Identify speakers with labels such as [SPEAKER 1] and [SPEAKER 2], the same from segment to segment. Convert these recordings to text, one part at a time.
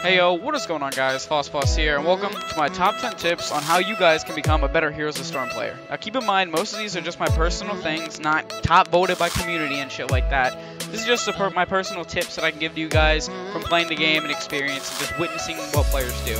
[SPEAKER 1] Hey yo, what is going on guys? Fosse Boss here, and welcome to my top 10 tips on how you guys can become a better Heroes of the Storm player. Now keep in mind, most of these are just my personal things, not top voted by community and shit like that. This is just my personal tips that I can give to you guys from playing the game and experience and just witnessing what players do.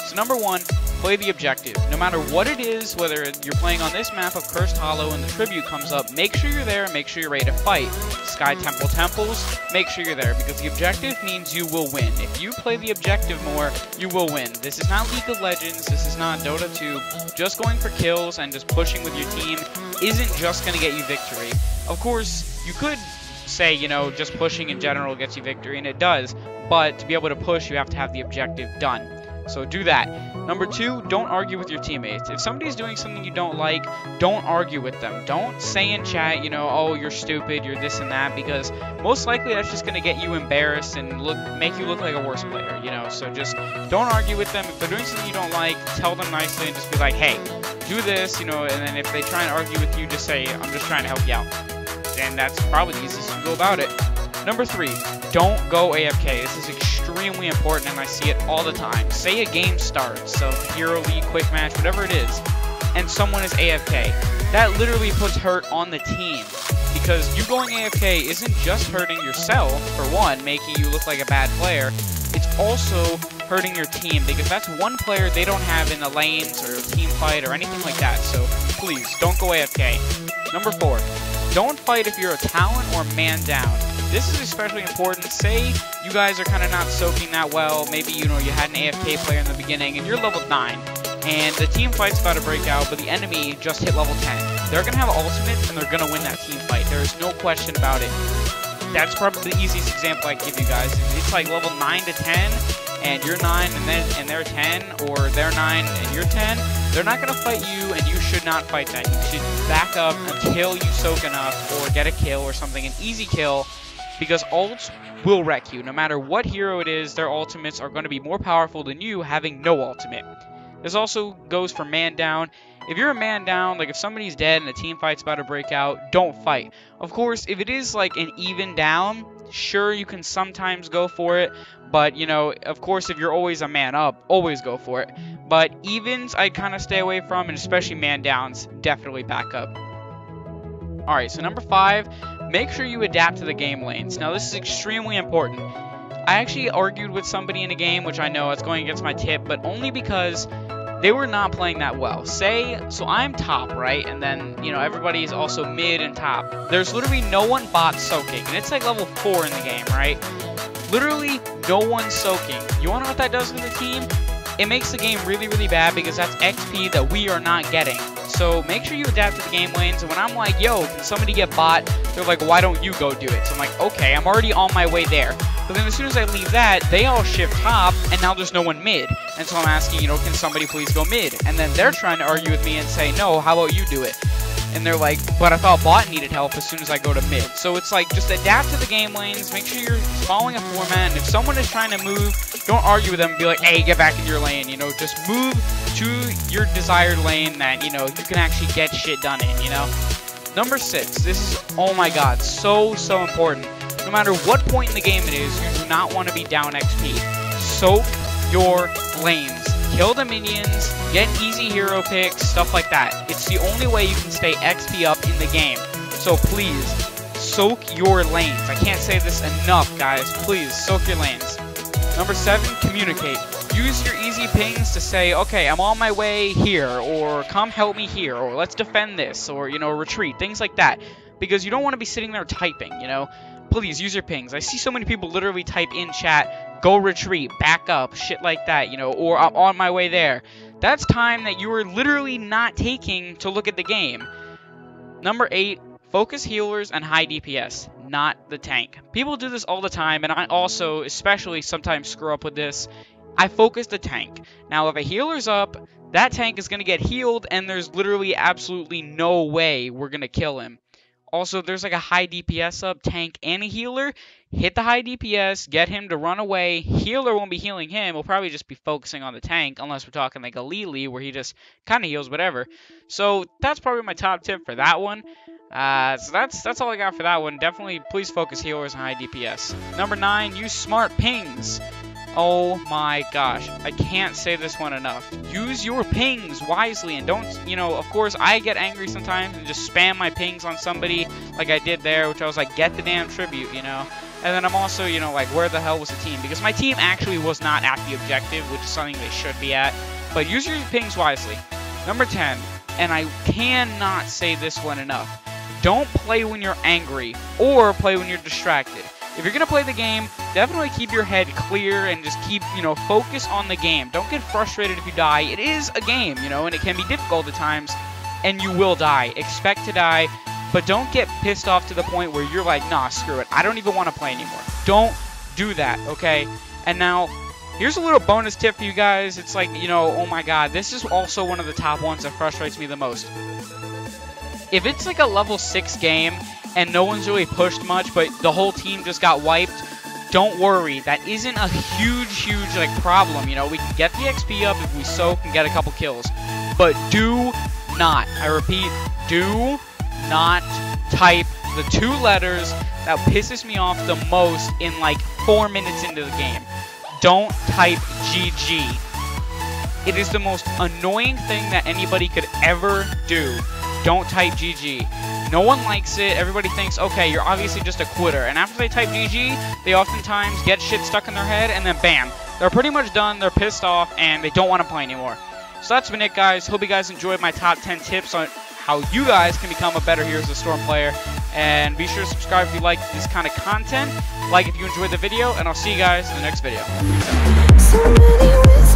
[SPEAKER 1] So number one, play the objective. No matter what it is, whether you're playing on this map of Cursed Hollow and the Tribute comes up, make sure you're there and make sure you're ready to fight. Sky Temple Temples, make sure you're there because the objective means you will win. If you play the objective more, you will win. This is not League of Legends, this is not Dota 2. Just going for kills and just pushing with your team isn't just going to get you victory. Of course, you could say, you know, just pushing in general gets you victory, and it does, but to be able to push, you have to have the objective done. So do that. Number two, don't argue with your teammates. If somebody's doing something you don't like, don't argue with them. Don't say in chat, you know, oh, you're stupid, you're this and that, because most likely that's just going to get you embarrassed and make you look like a worse player, you know. So just don't argue with them. If they're doing something you don't like, tell them nicely and just be like, hey, do this, you know, and then if they try and argue with you, just say, I'm just trying to help you out. And that's probably the easiest to go about it. Number three, don't go AFK. This is extremely important and I see it all the time. Say a game starts, so Hero League, Quick Match, whatever it is, and someone is AFK. That literally puts hurt on the team because you going AFK isn't just hurting yourself, for one, making you look like a bad player, it's also hurting your team because that's one player they don't have in the lanes or a team fight or anything like that, so please, don't go AFK. Number four, don't fight if you're a talent or man down. This is especially important. Say you guys are kind of not soaking that well. Maybe, you know, you had an AFK player in the beginning and you're level 9 and the team fight's about to break out, but the enemy just hit level 10. They're going to have ultimates and they're going to win that team fight. There's no question about it. That's probably the easiest example I can give you guys. It's like level 9 to 10 and you're 9 and they're 10, or they're 9 and you're 10. They're not going to fight you, and you should not fight that. You should back up until you soak enough or get a kill or something, an easy kill, because ults will wreck you. No matter what hero it is, their ultimates are going to be more powerful than you having no ultimate. This also goes for man down. If you're a man down, like if somebody's dead and a team fight's about to break out, don't fight. Of course, if it is like an even down, sure, you can sometimes go for it. But, you know, of course, if you're always a man up, always go for it. But evens, I kind of stay away from, and especially man downs, definitely back up. Alright, so number 5, make sure you adapt to the game lanes. Now, this is extremely important. I actually argued with somebody in a game, which I know is going against my tip, but only because they were not playing that well. Say, so I'm top, right? And then, you know, everybody's also mid and top. There's literally no one bot soaking, and it's like level 4 in the game, right? Literally, no one's soaking. You wanna know what that does to the team? It makes the game really, really bad because that's XP that we are not getting. So make sure you adapt to the game lanes. And when I'm like, yo, can somebody get bot? They're like, why don't you go do it? So I'm like, okay, I'm already on my way there. But then as soon as I leave that, they all shift top, and now there's no one mid. And so I'm asking, you know, can somebody please go mid? And then they're trying to argue with me and say, no, how about you do it? And they're like, but I thought bot needed help as soon as I go to mid. So it's like, just adapt to the game lanes, make sure you're following a format, and if someone is trying to move, don't argue with them and be like, hey, get back in your lane, you know, just move to your desired lane that, you know, you can actually get shit done in, you know. Number 6, this is, oh my god, so important. No matter what point in the game it is, you do not want to be down XP. Soak your lanes. Kill the minions, get easy hero picks, stuff like that. It's the only way you can stay XP up in the game. So please, soak your lanes. I can't say this enough, guys. Please, soak your lanes. Number 7, communicate. Use your easy pings to say, okay, I'm on my way here, or come help me here, or let's defend this, or, you know, retreat, things like that. Because you don't want to be sitting there typing, you know. Please, use your pings. I see so many people literally type in chat, go retreat, back up, shit like that, you know, or I'm on my way there. That's time that you are literally not taking to look at the game. Number 8, focus healers and high DPS, not the tank. People do this all the time, and I also, especially, sometimes screw up with this. I focus the tank. Now, if a healer's up, that tank is going to get healed, and there's literally absolutely no way we're going to kill him. Also, if there's like a high DPS up, tank and a healer, hit the high DPS, get him to run away. Healer won't be healing him. We'll probably just be focusing on the tank, unless we're talking like a Lily, where he just kind of heals whatever. So that's probably my top tip for that one. So that's all I got for that one. Definitely, please focus healers on high DPS. Number 9, use smart pings. Oh my gosh, I can't say this one enough. Use your pings wisely and don't, you know, of course I get angry sometimes and just spam my pings on somebody like I did there, which I was like, get the damn tribute, you know. And then I'm also, you know, like, where the hell was the team? Because my team actually was not at the objective, which is something they should be at. But use your pings wisely. Number 10, and I cannot say this one enough. Don't play when you're angry or play when you're distracted. If you're going to play the game, definitely keep your head clear and just keep, you know, focus on the game. Don't get frustrated if you die. It is a game, you know, and it can be difficult at times, and you will die. Expect to die, but don't get pissed off to the point where you're like, nah, screw it. I don't even want to play anymore. Don't do that, okay? And now, here's a little bonus tip for you guys. It's like, you know, oh my god, this is also one of the top ones that frustrates me the most. If it's like a level 6 game, and no one's really pushed much, but the whole team just got wiped, don't worry. That isn't a huge, like, problem. You know, we can get the XP up if we soak and get a couple kills. But do not, I repeat, do not type the 2 letters that pisses me off the most in, like, 4 minutes into the game. Don't type GG. It is the most annoying thing that anybody could ever do. Don't type GG. No one likes it. Everybody thinks, okay, you're obviously just a quitter. And after they type GG, they oftentimes get shit stuck in their head, and then bam, they're pretty much done, they're pissed off, and they don't want to play anymore. So that's been it, guys. Hope you guys enjoyed my top 10 tips on how you guys can become a better Heroes of the Storm player. And be sure to subscribe if you like this kind of content, like if you enjoyed the video, and I'll see you guys in the next video. Peace out.